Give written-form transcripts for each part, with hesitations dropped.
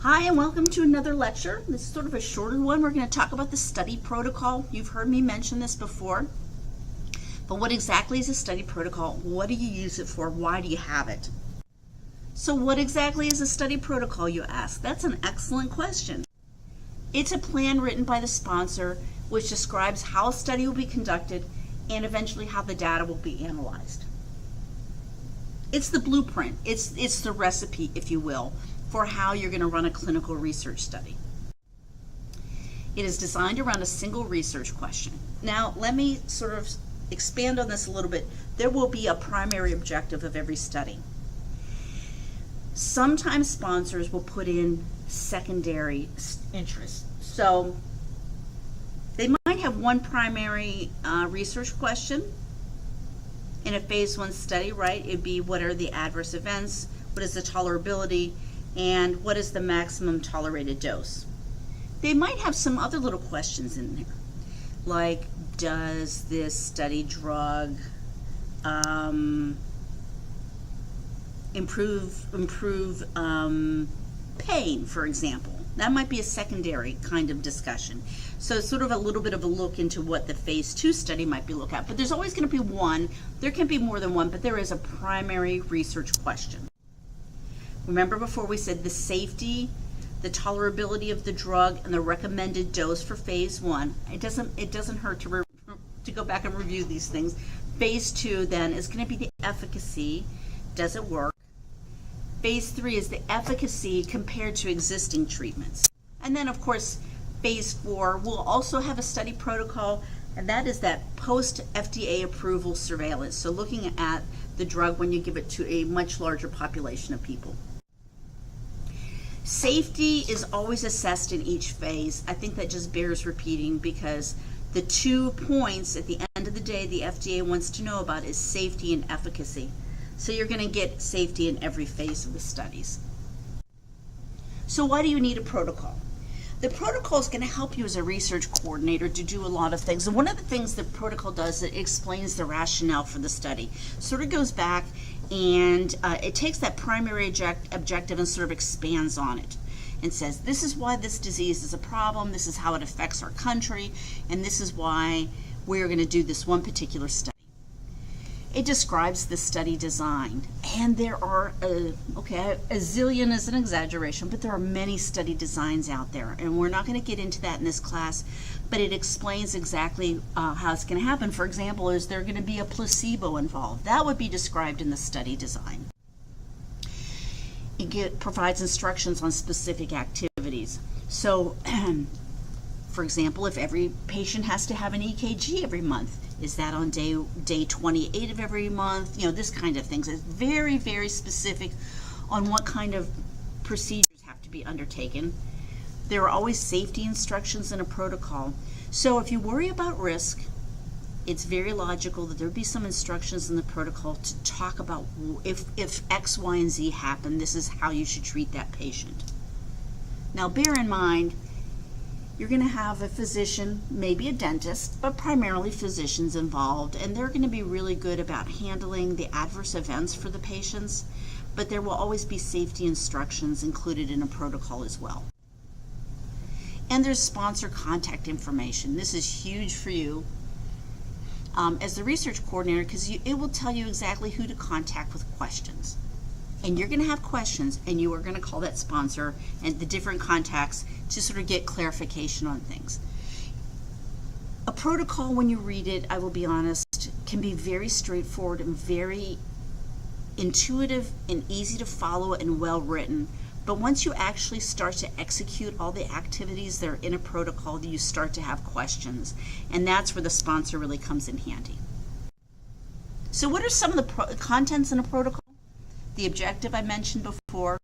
Hi, and welcome to another lecture. This is sort of a shorter one. We're going to talk about the study protocol. You've heard me mention this before. But what exactly is a study protocol? What do you use it for? Why do you have it? So what exactly is a study protocol, you ask? That's an excellent question. It's a plan written by the sponsor which describes how a study will be conducted and eventually how the data will be analyzed. It's the blueprint. It's the recipe, if you will, for how you're going to run a clinical research study. It is designed around a single research question. Now, let me sort of expand on this a little bit. There will be a primary objective of every study. Sometimes sponsors will put in secondary interests. So they might have one primary research question in a phase 1 study, right? It'd be what are the adverse events, what is the tolerability, and what is the maximum tolerated dose. They might have some other little questions in there, like does this study drug improve pain, for example. That might be a secondary kind of discussion. So sort of a little bit of a look into what the phase 2 study might be looking at. But there's always going to be one. There can be more than one, but there is a primary research question. Remember before we said the safety, the tolerability of the drug, and the recommended dose for phase 1. It doesn't hurt to go back and review these things. Phase 2 then is going to be the efficacy. Does it work? Phase 3 is the efficacy compared to existing treatments. And then, of course, phase 4 will also have a study protocol, and that is that post-FDA approval surveillance. So looking at the drug when you give it to a much larger population of people. Safety is always assessed in each phase. I think that just bears repeating because the 2 points at the end of the day the FDA wants to know about is safety and efficacy. So you're going to get safety in every phase of the studies. So why do you need a protocol? The protocol is going to help you as a research coordinator to do a lot of things. And one of the things the protocol does, it explains the rationale for the study. Sort of goes back and it takes that primary objective and sort of expands on it and says, this is why this disease is a problem, this is how it affects our country, and this is why we're going to do this one particular study. It describes the study design, and there are, a zillion is an exaggeration, but there are many study designs out there, and we're not going to get into that in this class, but it explains exactly how it's going to happen. For example, is there going to be a placebo involved? That would be described in the study design. It provides instructions on specific activities. So, for example, if every patient has to have an EKG every month, is that on day 28 of every month? You know, this kind of things. It's very, very specific on what kind of procedures have to be undertaken. There are always safety instructions in a protocol. So if you worry about risk, it's very logical that there would be some instructions in the protocol to talk about if X, Y, and Z happen, this is how you should treat that patient. Now bear in mind, you're going to have a physician, maybe a dentist, but primarily physicians involved, and they're going to be really good about handling the adverse events for the patients, but there will always be safety instructions included in a protocol as well. And there's sponsor contact information. This is huge for you as the research coordinator because it will tell you exactly who to contact with questions. And you're going to have questions, and you are going to call that sponsor and the different contacts to sort of get clarification on things. A protocol, when you read it, I will be honest, can be very straightforward and very intuitive and easy to follow and well written. But once you actually start to execute all the activities that are in a protocol, you start to have questions. And that's where the sponsor really comes in handy. So what are some of the contents in a protocol? The objective I mentioned before,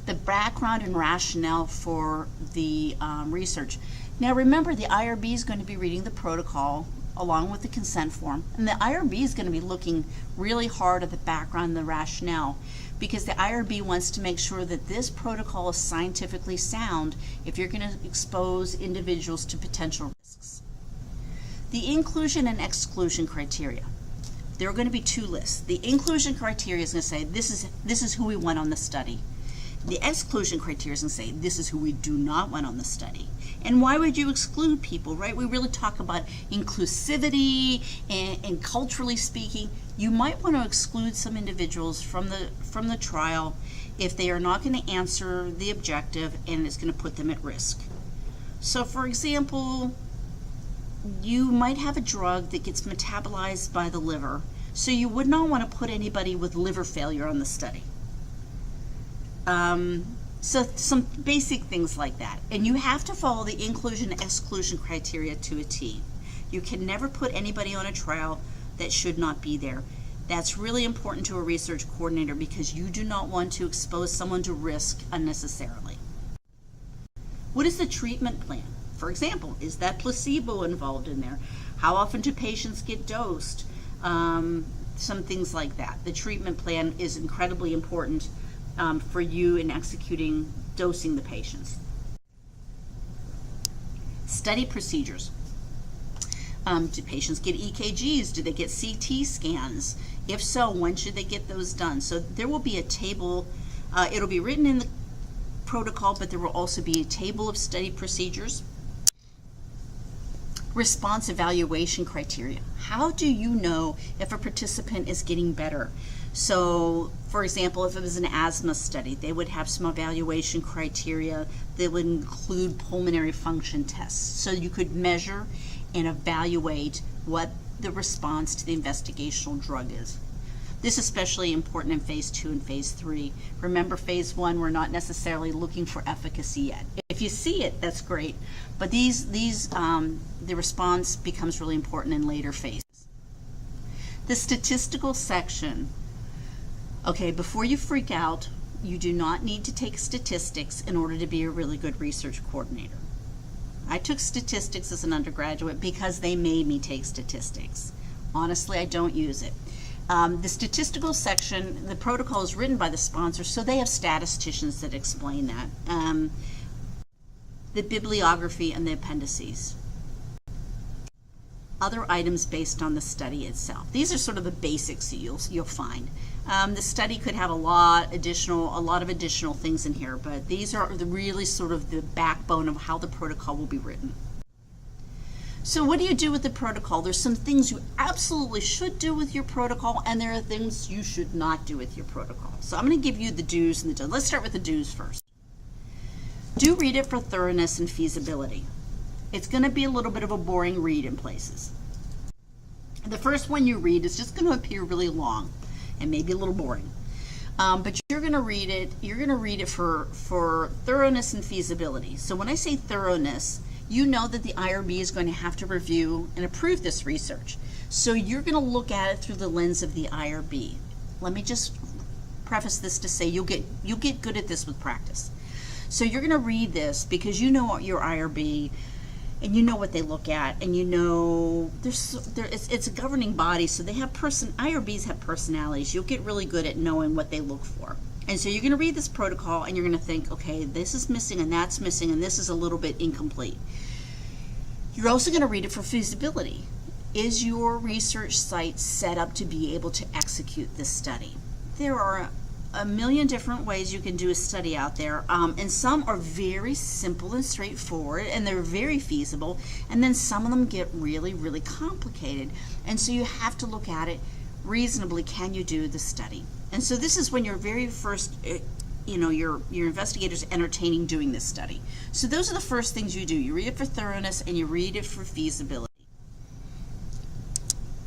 the background and rationale for the research. Now remember, the IRB is going to be reading the protocol along with the consent form, and the IRB is going to be looking really hard at the background and the rationale because the IRB wants to make sure that this protocol is scientifically sound if you're going to expose individuals to potential risks. The inclusion and exclusion criteria. there are going to be two lists. The inclusion criteria is going to say this is who we want on the study. The exclusion criteria is going to say this is who we do not want on the study. And why would you exclude people, right? We really talk about inclusivity and culturally speaking. You might want to exclude some individuals from the trial if they are not going to answer the objective and it's going to put them at risk. So for example, you might have a drug that gets metabolized by the liver, so you would not want to put anybody with liver failure on the study. So some basic things like that. And you have to follow the inclusion and exclusion criteria to a T. You can never put anybody on a trial that should not be there. That's really important to a research coordinator because you do not want to expose someone to risk unnecessarily. What is the treatment plan? For example, is that placebo involved in there? How often do patients get dosed? Some things like that. The treatment plan is incredibly important for you in executing dosing the patients. Study procedures. Do patients get EKGs? Do they get CT scans? If so, when should they get those done? So there will be a table, it'll be written in the protocol, but there will also be a table of study procedures. Response evaluation criteria. How do you know if a participant is getting better? So, for example, if it was an asthma study, they would have some evaluation criteria that would include pulmonary function tests. So you could measure and evaluate what the response to the investigational drug is. This is especially important in phase 2 and phase 3. Remember, phase 1, we're not necessarily looking for efficacy yet. If you see it, that's great. But the response becomes really important in later phases. The statistical section. Okay, before you freak out, you do not need to take statistics in order to be a really good research coordinator. I took statistics as an undergraduate because they made me take statistics. Honestly, I don't use it. The statistical section, the protocol is written by the sponsor, so they have statisticians that explain that. The bibliography and the appendices. Other items based on the study itself. These are sort of the basics that you'll find. The study could have a lot of additional things in here, but these are really sort of the backbone of how the protocol will be written. So what do you do with the protocol? There's some things you absolutely should do with your protocol, and there are things you should not do with your protocol. So I'm going to give you the do's and the don'ts. Let's start with the do's first. Do read it for thoroughness and feasibility. It's going to be a little bit of a boring read in places. The first one you read is just going to appear really long and maybe a little boring. But you're going to read it for thoroughness and feasibility. So when I say thoroughness, you know that the IRB is going to have to review and approve this research. So you're going to look at it through the lens of the IRB. Let me just preface this to say you'll get good at this with practice. So you're going to read this because you know your IRB and you know what they look at, and you know it's a governing body, so they have IRBs have personalities. You'll get really good at knowing what they look for. And so you're going to read this protocol and you're going to think, okay, this is missing and that's missing and this is a little bit incomplete. You're also going to read it for feasibility. Is your research site set up to be able to execute this study? There are a million different ways you can do a study out there, and some are very simple and straightforward and they're very feasible, and then some of them get really, really complicated. And so you have to look at it reasonably. Can you do the study? And so this is when your very first, your investigator's entertaining doing this study. So those are the first things you do. You read it for thoroughness and you read it for feasibility.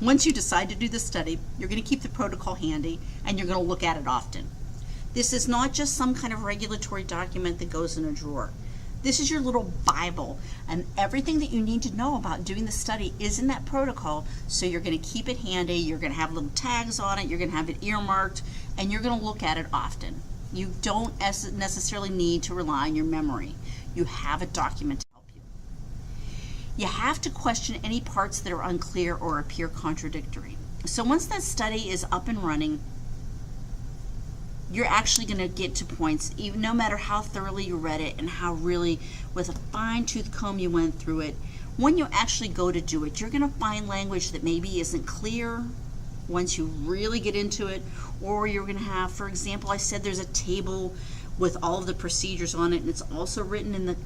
Once you decide to do the study, you're going to keep the protocol handy and you're going to look at it often. This is not just some kind of regulatory document that goes in a drawer. This is your little Bible, and everything that you need to know about doing the study is in that protocol, so you're going to keep it handy, you're going to have little tags on it, you're going to have it earmarked, and you're going to look at it often. You don't necessarily need to rely on your memory. You have a document to help you. You have to question any parts that are unclear or appear contradictory. So once that study is up and running, you're actually going to get to points, even no matter how thoroughly you read it and how really with a fine-tooth comb you went through it, when you actually go to do it, you're going to find language that maybe isn't clear once you really get into it, or you're going to have, for example, I said there's a table with all of the procedures on it, and it's also written in the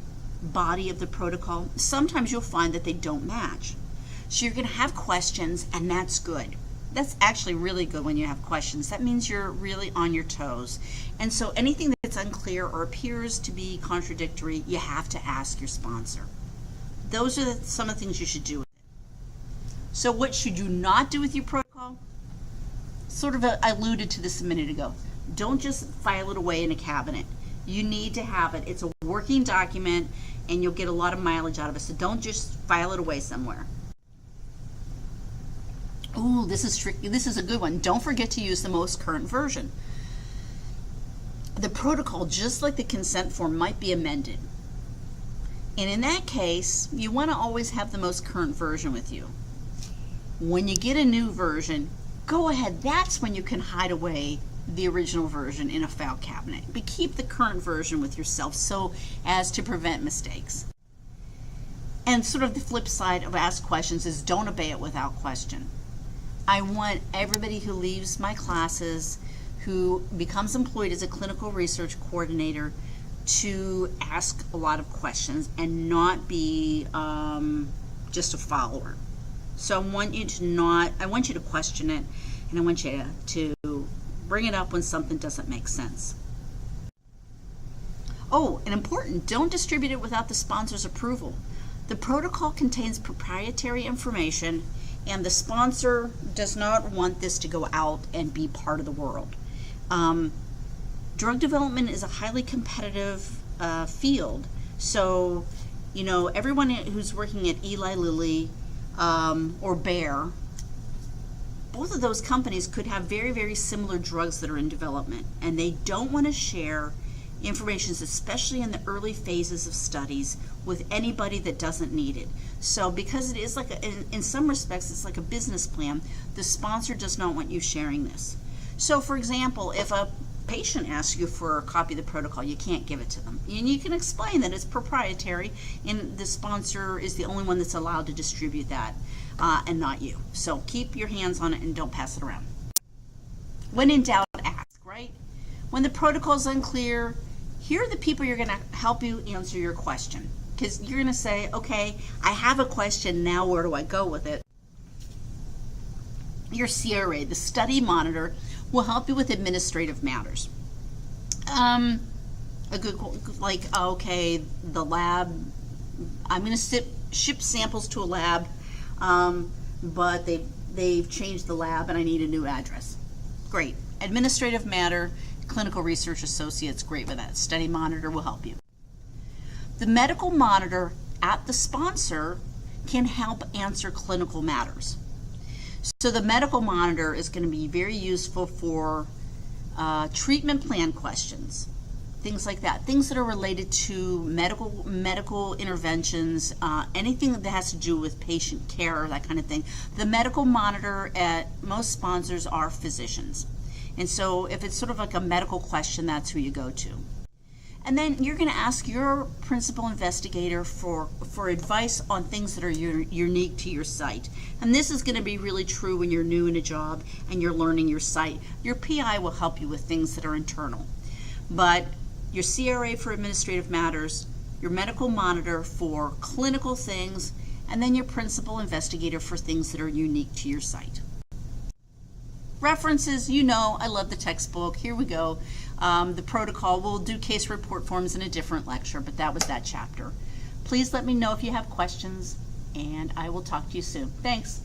body of the protocol, sometimes you'll find that they don't match. So you're going to have questions, and that's good. That's actually really good when you have questions. That means you're really on your toes. And so anything that's unclear or appears to be contradictory, you have to ask your sponsor. Those are some of the things you should do with it. So what should you not do with your protocol? Sort of alluded to this a minute ago. Don't just file it away in a cabinet. You need to have it. It's a working document, and you'll get a lot of mileage out of it. So don't just file it away somewhere. Ooh, this is tricky. This is a good one. Don't forget to use the most current version. The protocol, just like the consent form, might be amended. And in that case, you want to always have the most current version with you. When you get a new version, go ahead. That's when you can hide away the original version in a file cabinet. But keep the current version with yourself so as to prevent mistakes. And sort of the flip side of ask questions is don't obey it without question. I want everybody who leaves my classes, who becomes employed as a clinical research coordinator, to ask a lot of questions and not be just a follower. So I want you to question it, and I want you to bring it up when something doesn't make sense. Oh, and important, don't distribute it without the sponsor's approval. The protocol contains proprietary information, and the sponsor does not want this to go out and be part of the world. Drug development is a highly competitive field. So, everyone who's working at Eli Lilly or Bayer, both of those companies could have very, very similar drugs that are in development, and they don't want to share information, especially in the early phases of studies, with anybody that doesn't need it. So because it is like, in some respects, it's like a business plan, the sponsor does not want you sharing this. So for example, if a patient asks you for a copy of the protocol, you can't give it to them. And you can explain that it's proprietary and the sponsor is the only one that's allowed to distribute that and not you. So keep your hands on it and don't pass it around. When in doubt, ask, right? When the protocol is unclear, here are the people you're going to help you answer your question. Because you're going to say, okay, I have a question, now where do I go with it? Your CRA, the study monitor, will help you with administrative matters. A good, like, okay, the lab, I'm going to ship samples to a lab, but they've changed the lab and I need a new address. Great. Administrative matter, clinical research associates, great with that. Study monitor will help you. The medical monitor at the sponsor can help answer clinical matters. So the medical monitor is going to be very useful for treatment plan questions, things like that, things that are related to medical interventions, anything that has to do with patient care, that kind of thing. The medical monitor at most sponsors are physicians. And so if it's sort of like a medical question, that's who you go to. And then you're going to ask your principal investigator for advice on things that are unique to your site. And this is going to be really true when you're new in a job and you're learning your site. Your PI will help you with things that are internal. But your CRA for administrative matters, your medical monitor for clinical things, and then your principal investigator for things that are unique to your site. References, I love the textbook. Here we go. The protocol, we'll do case report forms in a different lecture, but that was that chapter. Please let me know if you have questions, and I will talk to you soon. Thanks.